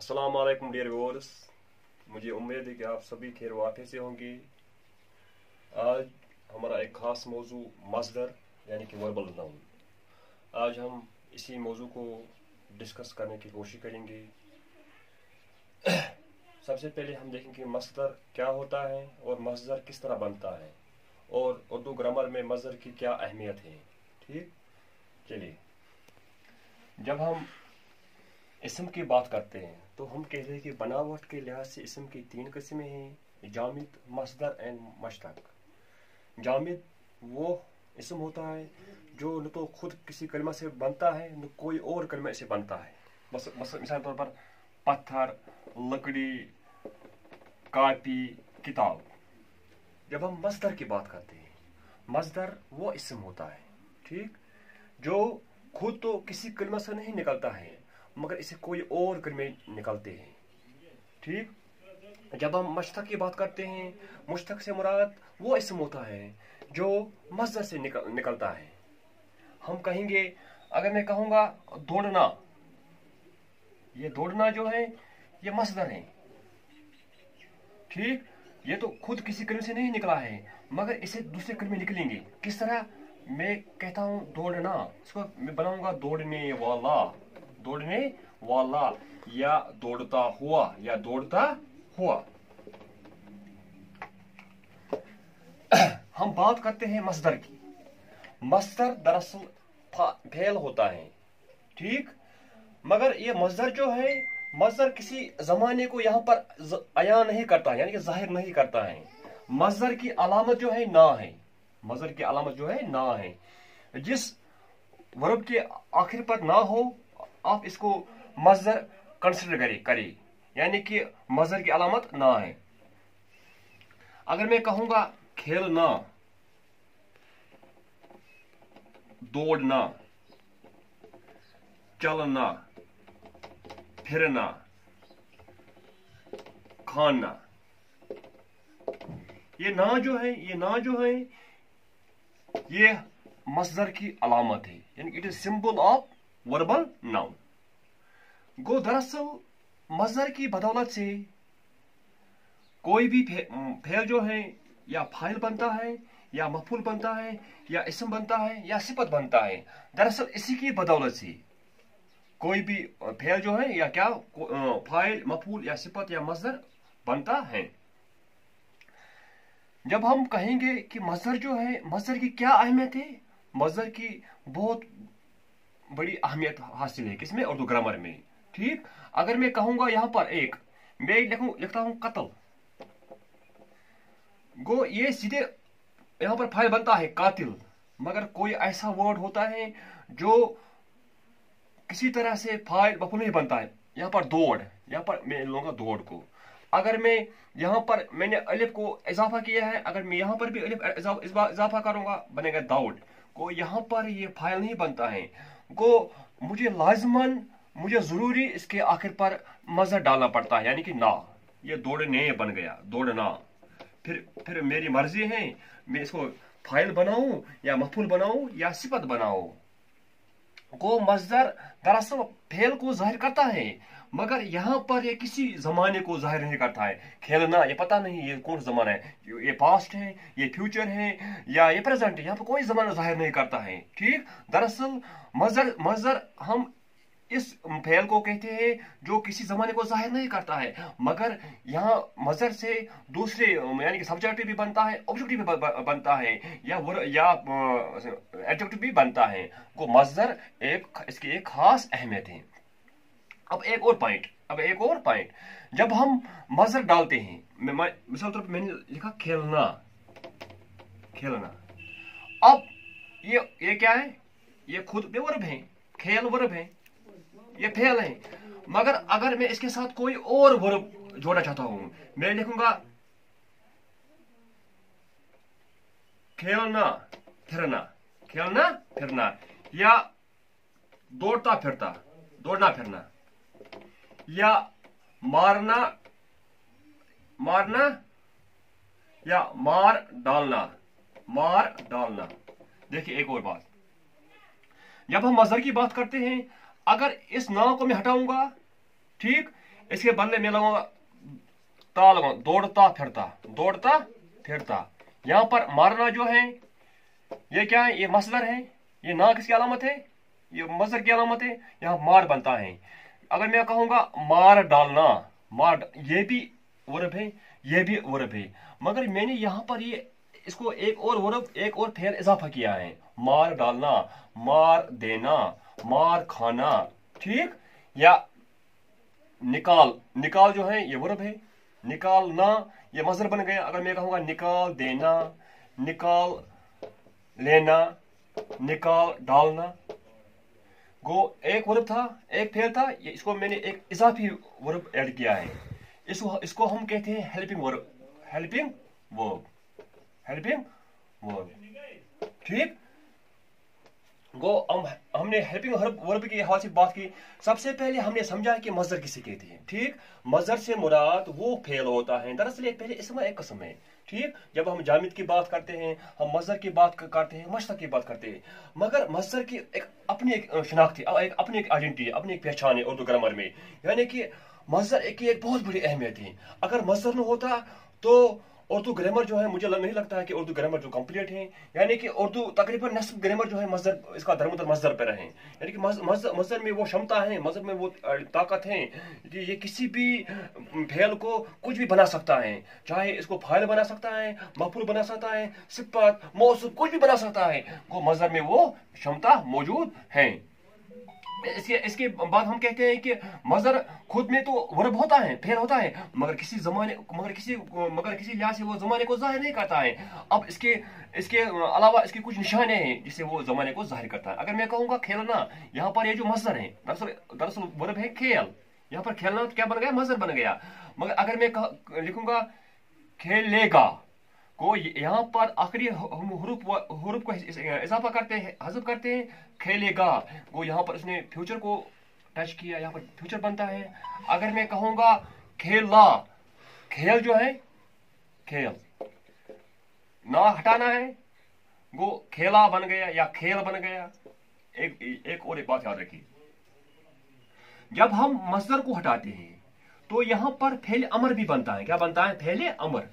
अस्सलाम वालेकुम dear viewers. मुझे उम्मीद है कि आप सभी खैर वाफियत से होंगे। आज हमारा एक ख़ास मौजू मस्दर यानी कि वर्बल नाउन। आज हम इसी मौजू को डिस्कस करने की कोशिश करेंगे। सबसे पहले हम देखेंगे मस्दर क्या होता है और मस्दर किस तरह बनता है और उर्दू ग्रामर में मस्दर की क्या अहमियत है। ठीक, चलिए, जब हम इसम की बात करते हैं तो हम कहते हैं कि बनावट के लिहाज से इसम की तीन किस्में हैं: जामिद, मस्दर एंड मुश्तक। जामिद वो इसम होता है जो न तो खुद किसी कलमा से बनता है न कोई और कलमा से बनता है। बस मिसाल तौर पर पत्थर, लकड़ी, कापी, किताब। जब हम मस्दर की बात करते हैं, मस्दर वो इसम होता है, ठीक, जो खुद तो किसी कलमा से नहीं निकलता है मगर इसे कोई और कलमे निकलते हैं। ठीक, जब हम मुश्तक की बात करते हैं, मुश्तक से मुराद वो इसम होता है जो मस्दर से निकलता है। हम कहेंगे, अगर मैं कहूँगा दौड़ना, ये दौड़ना जो है ये मस्दर है। ठीक, ये तो खुद किसी कलमे से नहीं निकला है मगर इसे दूसरे कलमे निकलेंगे। किस तरह? मैं कहता हूँ दौड़ना, इसको मैं बनाऊंगा दौड़ने वाला, दौड़ने वाला, या दौड़ता हुआ, या दौड़ता हुआ। हम बात करते हैं मस्दर की। मस्दर दरअसल फेल होता है, ठीक, मगर ये मस्दर जो है, मस्दर किसी जमाने को यहाँ पर अयान नहीं करता है, यानी कि जाहिर नहीं करता है। मस्दर की अलामत जो है ना है, मस्दर की अलामत जो है ना है। जिस वर्ब के आखिर पर ना हो आप इसको मस्दर कंसिडर करें, यानी कि मस्दर की अलामत ना है। अगर मैं कहूंगा खेलना, दौड़ना, चलना, फिरना, खाना, ये ना जो है, ये मस्दर की अलामत है, यानी it is symbol of verbal noun. गो दरअसल मस्दर की बदौलत से कोई भी फेल जो है या फाइल बनता है, या मफूल बनता है, या इसम बनता है, या सिफत बनता है। दरअसल इसी की बदौलत से कोई भी फेल जो है या क्या फाइल, मफूल या सिफत या मस्दर बनता है। जब हम कहेंगे कि मस्दर जो है, मस्दर की क्या अहमियत है, मस्दर की बहुत बड़ी अहमियत हासिल है। किसमें? उर्दू ग्रामर में। ठीक, अगर मैं कहूंगा यहां पर एक, मैं लिखता हूं कत्ल, गो ये सीधे यहां पर फाइल बनता है कातिल, मगर कोई ऐसा वर्ड होता है जो किसी तरह से फाइल मफूल नहीं बनता है। यहां पर दौड़, यहां पर मैं लूंगा दौड़ को। अगर मैं यहां पर मैंने अलिफ को इजाफा किया है, अगर मैं यहां पर भी अलिफ इजाफा करूंगा बनेगा दौड़ को। यहां पर ये फाइल नहीं बनता है को, मुझे लाजमन, मुझे जरूरी इसके आखिर पर मस्दर डालना पड़ता है, यानी कि ना। ये दौड़ने बन गया, दौड़ना। फिर मेरी मर्जी है मैं इसको फाइल बनाऊं या मफूल बनाऊं या सिफत बनाऊं। को मस्दर दरअसल फेल को जाहिर करता है मगर यहाँ पर ये किसी जमाने को जाहिर नहीं करता है। खेलना, ये पता नहीं ये कौन सा जमाना है, ये पास्ट है, ये फ्यूचर है, या ये प्रेजेंट है, यहाँ पर कोई जमाना जाहिर नहीं करता है। ठीक, दरअसल मस्दर हम इस फेल को कहते हैं जो किसी जमाने को जाहिर नहीं करता है, मगर यहाँ मस्दर से दूसरे यानी कि सब्जेक्ट भी बनता है, ऑब्जेक्टिव भी बनता है, या एडजेक्टिव भी बनता है। को मस्दर इसकी एक खास अहमियत है। अब एक और पॉइंट, जब हम मस्दर डालते हैं, मिसाल तौर पर मैंने लिखा खेलना, अब ये क्या है? ये खुद पे वर्ब है, खेल वर्ब है, ये फेल है। मगर अगर मैं इसके साथ कोई और वर्ब जोड़ना चाहता हूं, मैं लिखूंगा खेलना फिरना, या दौड़ना फिरना, या मारना, या मार डालना। देखिए एक और बात, जब हम मस्दर की बात करते हैं, अगर इस ना को मैं हटाऊंगा, ठीक, इसके बदले में लगाऊंगा ता, लगाऊंगा दौड़ता फिरता, दौड़ता फिरता। यहां पर मारना जो है ये क्या है, ये मसदर है, ये ना किसकी अलामत है, ये मसदर की अलामत है, यहां मार बनता है। अगर मैं कहूंगा मार डालना, ये भी वर्ब है, ये भी वर्ब है, मगर मैंने यहां पर ये इसको एक और वर्ब, एक और फेल इजाफा किया है, मार डालना, मार देना, मार खाना, ठीक। या निकाल, निकाल जो है ये वर्ब है, निकालना ये मसदर बन गया। अगर मैं कहूंगा निकाल देना, निकाल लेना, निकाल डालना, गो एक वर्ब था, एक फेल था, इसको मैंने एक इजाफी वर्ब ऐड किया है। इसको हम कहते हैं helping verb, helping verb, helping verb, ठीक। गो हमने हेल्पिंग वर्ब के हवाले से बात की। सबसे पहले हमने समझा कि मजदर किसे कहते हैं, ठीक। मजदर से मुराद वो फेल होता है, दरअसल एक पहले इसम एक कसम है, ठीक। जब हम जामिद की बात करते हैं, हम मजदर की बात करते हैं, मशतक की बात करते हैं, मगर मजदर की एक अपनी एक शनाख्त है, अपनी एक आइडेंटिटी है, अपनी एक पहचान है उर्दू ग्रामर में। यानी कि मजदर एक बहुत बड़ी अहमियत है। अगर मजदर न होता तो उर्दू ग्रामर जो है, मुझे नहीं लगता है कि उर्दू ग्रामर जो कंप्लीट है। यानी कि उर्दू तकरीबन नस्ब ग्रामर जो है मजदर, इसका दरमदर मजदर पर है। यानी कि मजदर में वो क्षमता है, मजदर में वो ताकत है कि ये किसी भी फेल को कुछ भी बना सकता है, चाहे इसको फाइल बना सकता है, मफूल बना सकता है, सिफत मौसूफ कुछ भी बना सकता है, वो मजदर में वो क्षमता मौजूद है। इसके बाद हम कहते हैं कि मजदर खुद में तो वर्ब होता है, फेल होता है, मगर किसी लिहाज से वो जमाने को जाहिर नहीं करता है। अब इसके अलावा इसके कुछ निशाने हैं जिससे वो जमाने को जाहिर करता है। अगर मैं कहूंगा खेलना, यहाँ पर ये जो मजदर है, दरअसल वर्ब है खेल, यहाँ पर खेलना तो क्या बन गया, मजदर बन गया। मगर अगर मैं लिखूंगा खेलेगा को, यहाँ पर आखिरी हुरूफ को इजाफा करते हैं, हज़फ करते हैं, खेलेगा वो, यहाँ पर उसने फ्यूचर को टच किया, यहाँ पर फ्यूचर बनता है। अगर मैं कहूंगा खेला, खेल जो है खेल, ना हटाना है, वो खेला बन गया या खेल बन गया। एक और एक बात याद रखिए, जब हम मसदर को हटाते हैं तो यहां पर फेल अमर भी बनता है। क्या बनता है, फेल अमर,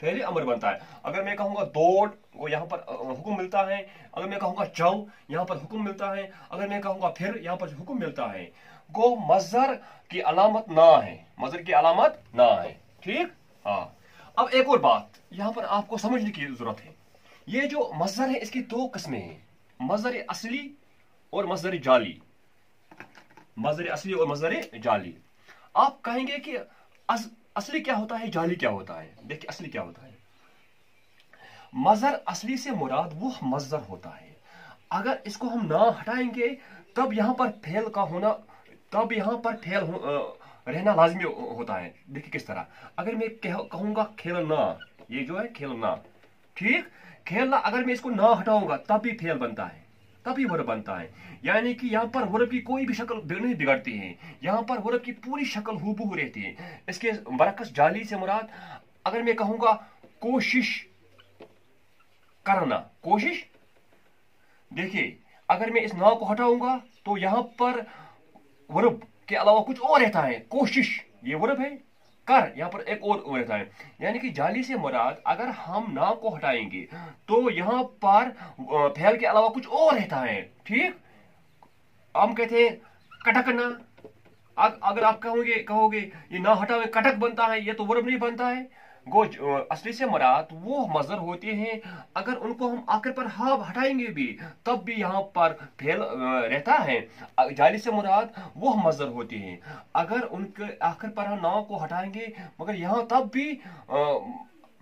फेल अमर बनता है। अगर मैं कहूंगा दौड़, वो यहां पर हुक्म मिलता है। अगर मैं कहूंगा जाओ, यहां पर हुक्म मिलता है। अगर मैं कहूंगा फिर, यहां पर हुक्म मिलता है। गो मजदर की अलामत ना है, मजदर की अलामत ना है, ठीक। हाँ, अब एक और बात यहां पर आपको समझने की जरूरत है। ये जो मजदर है इसकी दो किस्में हैं, मजदर असली और मजदर जाली, मजदर असली और मजदर जाली। आप कहेंगे कि असली क्या होता है, जाली क्या होता है। देखिए असली क्या होता है, मजदर असली से मुराद वो मजदर होता है, अगर इसको हम ना हटाएंगे तब यहां पर फेल का होना, तब यहां पर फेल रहना लाजमी होता है। देखिए किस तरह, अगर मैं कहूंगा खेलना, ये जो है खेलना, ठीक, खेलना, अगर मैं इसको ना हटाऊंगा तब भी फेल बनता है, तभी वर्ब बनता है। यानी कि यहाँ पर वर्ब की कोई भी शक्ल नहीं बिगड़ती है, यहाँ पर वर्ब की पूरी शक्ल हूबहू रहती है। इसके बरकस जाली से मुराद, अगर मैं कहूंगा कोशिश करना, कोशिश, देखिए अगर मैं इस ना को हटाऊंगा तो यहां पर वर्ब के अलावा कुछ और रहता है, कोशिश ये वर्ब है, कर यहां पर एक और रहता है। यानी कि जाली से मुराद, अगर हम ना को हटाएंगे तो यहां पर फेल के अलावा कुछ और रहता है, ठीक। हम कहते हैं कटकना, अगर आप कहोगे ये ना हटाओगे कटक बनता है, ये तो वर्ब नहीं बनता है। गो असली से मुराद वो मजदर होते हैं, अगर उनको हम आखिर पर हाँ हटाएंगे भी तब भी यहाँ पर फेल रहता है। जाली से मुराद वो मजदर होते हैं, अगर उनके आखिर पर हम नाव को हटाएंगे मगर यहाँ तब भी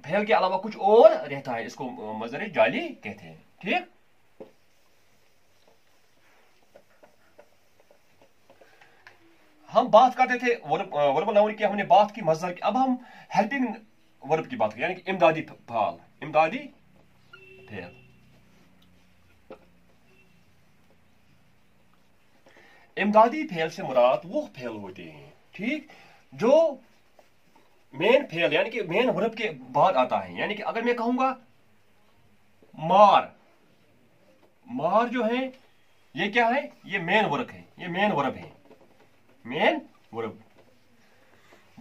फेल के अलावा कुछ और रहता है, इसको मजदर जाली कहते हैं, ठीक। हम बात करते थे वर्बल नाउन की, हमने बात की मजदर की, अब हम हेल्पिंग वर्ब की बात करें, यानी कि इमदादी फाल, इमदादी फेल। इमदादी फेल से मुराद वो फेल होते हैं, ठीक, जो मेन फेल यानी कि मेन वर्ब के बाद आता है। यानी कि अगर मैं कहूंगा मार, मार जो है ये क्या है, ये मेन वर्ब है, ये मेन वर्ब है, मेन वर्ब।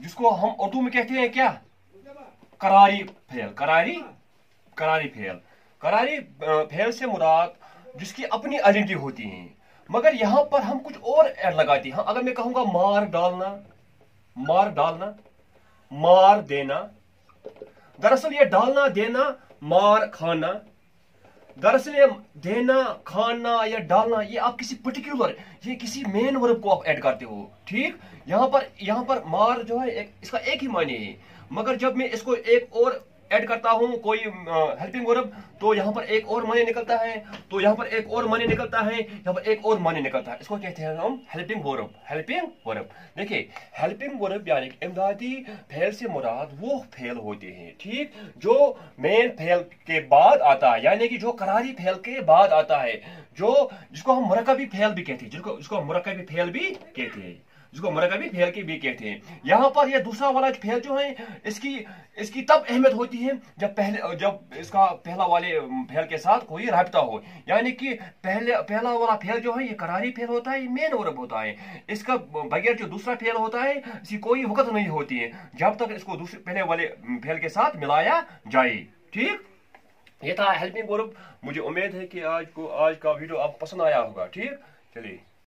जिसको हम उर्दू में कहते हैं क्या, करारी फेल। करारी करारी फेल। करारी फेल से मुराद जिसकी अपनी आइडेंटिटी होती है, मगर यहां पर हम कुछ और ऐड लगाते हैं। अगर मैं कहूंगा मार डालना, मार डालना, मार देना, दरअसल ये डालना देना मार खाना, दरअसल ये देना खाना या डालना ये आप किसी पर्टिकुलर, ये किसी मेन वर्ब को आप ऐड करते हो। ठीक, यहां पर मार जो है इसका एक ही माने है, मगर जब मैं इसको एक और ऐड करता हूं कोई हेल्पिंग वर्ब, तो यहां पर एक और माने निकलता है, तो यहां पर एक और माने निकलता है, यहां पर एक और माने निकलता है। इसको कहते हैं हम हेल्पिंग वर्ब। Helping verb. देखिए हेल्पिंग वर्ब यानी कि इमदादी फेल से मुराद वो फेल होते हैं, ठीक, जो मेन फेल के बाद आता है, यानी कि जो करारी फेल के बाद आता है, जो जिसको हम मुरक्कबी फेल भी कहते हैं, जिसको मुरक्कबी फेल भी कहते हैं, जिसको मुरक्कबी फेल की भी कहते हैं। यहां पर ये दूसरा वाला फेल जो है इसकी तब अहमियत होती है जब इसका पहला वाले फेल के साथ कोई राब्ता हो, यानी कि पहला वाला फेल जो है ये करारी फेल होता है, ये मेन वर्ब होता है। इसका बगैर जो दूसरा फेल होता है इसकी कोई वक़्त नहीं होती है जब तक इसको दूसरे पहले वाले फेल के साथ मिलाया जाए। ठीक, ये था हेल्पिंग वर्ब। मुझे उम्मीद है कि आज का वीडियो आपको पसंद आया होगा। ठीक, चलिए।